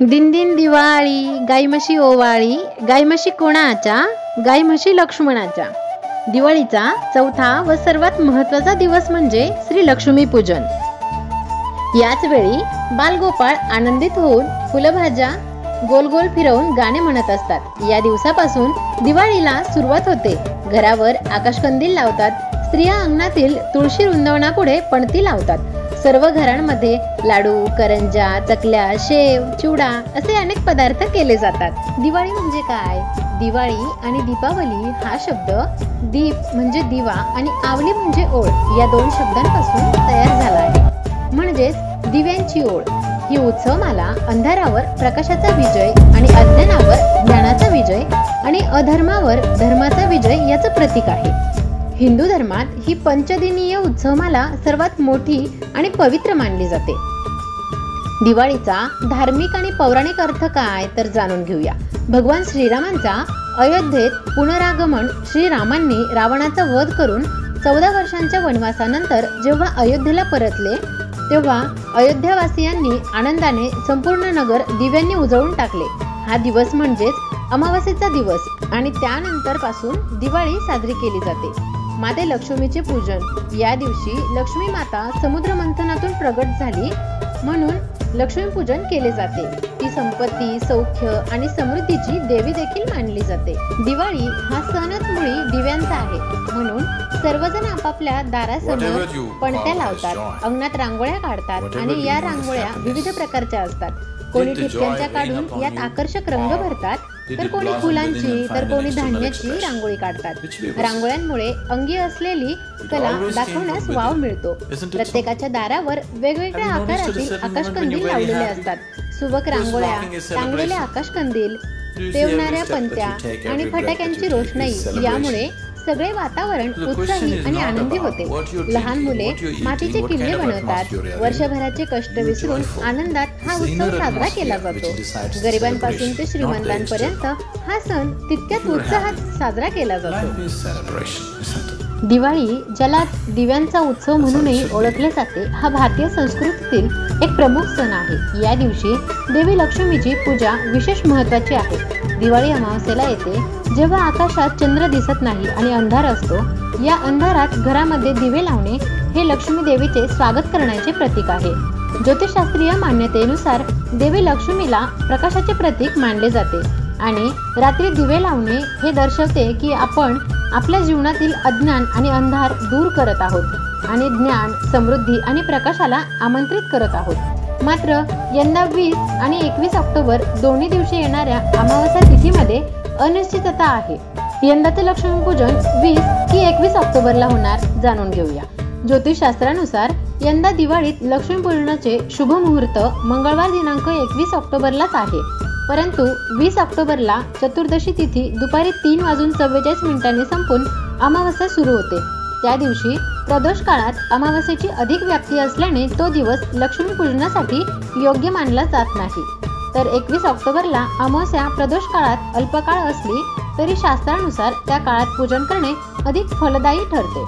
दिनदिन दिवाळी, गाई म्हशी ओवाळी, गाई म्हशी कोणाच्या, गाई म्हशी लक्ष्मणाच्या। दिवाळीचा चौथा व सर्वात महत्त्वाचा दिवस म्हणजे श्री लक्ष्मी पूजन। याच वेळी बालगोपाळ आनंदित होऊन फुलभाज्या गोल गोल फिरवून गाणे म्हणत असतात। या दिवसापासून दिवाळीला सुरुवात होते। घरावर आकाशकंदील लावतात। स्त्रिया अंगणातील तुळशी रुंदवणापुढे पणती लावतात। सर्व घरांमध्ये लाडू, करंजा, चकल्या, शेव, चिवडा असे अनेक पदार्थ केले जातात। दिवाळी म्हणजे काय? दिवाळी आणि दीपावली हा शब्द दीप म्हणजे दिवा आणि आवली म्हणजे ओळ या दोन शब्दांपासून तयार झाला आहे, म्हणजेच दिव्यांची ओळ। ही उत्सवमाला अंधारावर प्रकाशाचा विजय आणि अज्ञानावर ज्ञानाचा विजय आणि अधर्मावर धर्माचा विजय याचं प्रतीक आहे। हिंदू धर्मात ही पंचदिनीय उत्सवमाला सर्वात मोठी आणि पवित्र मानली जाते। दिवाळीचा धार्मिक आणि पौराणिक अर्थ काय तर जाणून घेऊया। भगवान श्रीरामांचा अयोध्येत पुनरागमन। श्रीरामांनी रावणाचा वध करून 14 वर्षांच्या वनवासानंतर जेव्हा अयोध्येला परतले तेव्हा अयोध्यावासियांनी आनंदाने संपूर्ण नगर दिव्यांनी उजळून टाकले। हा दिवस म्हणजेच अमावास्येचा दिवस आणि त्यानंतर पासून दिवाळी साजरी केली जाते। माते लक्ष्मीचे पूजन। या दिवशी लक्ष्मी माता समुद्र मंथनातून प्रगट झाली म्हणून लक्ष्मी पूजन केले जाते। ती संपत्ती, सौख्य आणि समृद्धीची देवी देखील मानली जाते। दिवाळी हा सणच मुळी दिव्यांचा आहे, म्हणून सर्वजण आपापल्या दारासमोर पणत्या लावतात, अंगणात रांगोळ्या काढतात आणि या रांगोळ्या विविध प्रकारच्या असतात। कोणी ठिपक्यांच्या काढून यात आकर्षक रंग भरतात, तर कोणी फुलांची तर कोणी धान्याची रांगोळी काढतात। रांगोळ्यांमुळे अंगी असलेली कला दाखवण्यास वाव मिळतो। प्रत्येकाच्या दारावर वेगवेगळ्या आकारातील आकाशकंदील लावलेले असतात। सुबक रांगोळ्या, टांगलेले आकाशकंदील, पेवणाऱ्या पणत्या आणि फटाक्यांची रोषणाई यामुळे सगळे वातावरण उत्साही आणि आनंदी होते। लहान मुले मातीचे किल्ले बनवतात। वर्षभराचे कष्ट विसरून आनंदात हा उत्सव साजरा केला जातो। गरिबांपासून ते श्रीमंतांपर्यंत हा सण तितक्याच उत्साहात साजरा केला जातो। दिवाळी, ज्याला दिव्यांचा उत्सव म्हणूनही ओळखले जाते, हा भारतीय संस्कृतीतील एक प्रमुख सण आहे। या दिवशी देवी लक्ष्मीची पूजा विशेष महत्त्वाची आहे। दिवाळी अमावास्येला येते, जेव्हा आकाशात चंद्र दिसत नाही आणि अंधार असतो। या अंधारात घरामध्ये दिवे लावणे हे लक्ष्मी देवीचे स्वागत करण्याचे प्रतीक आहे। ज्योतिषशास्त्रीय मान्यतेनुसार देवी लक्ष्मीला प्रकाशाचे प्रतीक मानले जाते आणि रात्री दिवे लावणे हे दर्शवते की आपण आपल्या जीवनातील अज्ञान आणि अंधार दूर करत आहोत आणि ज्ञान, समृद्धी आणि प्रकाशाला आमंत्रित करत आहोत। मात्र यंदा 20 आणि 21 ऑक्टोबर दोन्ही दिवशी येणाऱ्या अमावास्या तिथीमध्ये अनिश्चितता आहे। यंदाचे लक्ष्मीपूजन 20 की 21 ऑक्टोबरला होणार जाणून घेऊया। ज्योतिषशास्त्रानुसार यंदा दिवाळीत लक्ष्मीपूजनाचे शुभ मुहूर्त मंगळवार दिनांक 21 ऑक्टोबरलाच आहे, परंतु 20 ऑक्टोबरला चतुर्दशी तिथी दुपारी 3:44 संपून अमावास्या सुरू होते। त्या दिवशी प्रदोष काळात अमावास्येची अधिक व्याप्ती असल्याने तो दिवस लक्ष्मीपूजनासाठी योग्य मानला जात नाही। तर 21 ऑक्टोबरला अमावास्या प्रदोष काळात अल्पकाळ असली तरी शास्त्रानुसार त्या काळात पूजन करणे अधिक फलदायी ठरते।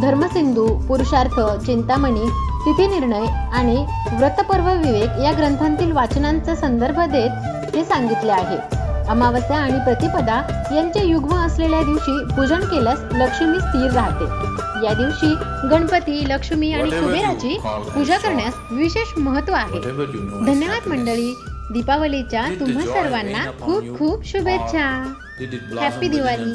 धर्मसिंधू, पुरुषार्थ, चिंतामणी, तिथीनिर्णय आणि व्रतपर्व विवेक या ग्रंथांतील वाचनांचा संदर्भ देत हे सांगितले आहे। अमावास्या आणि प्रतिपदा यांचे युग्म असलेल्या दिवशी पूजन केल्यास लक्ष्मी स्थिर राहते। या दिवशी गणपती, लक्ष्मी आणि कुबेराची पूजा करण्यास विशेष महत्त्व आहे। धन्यवाद मंडळी। दीपावलीच्या तुम्हा सर्वांना खूप खूप शुभेच्छा। हॅपी दिवाळी।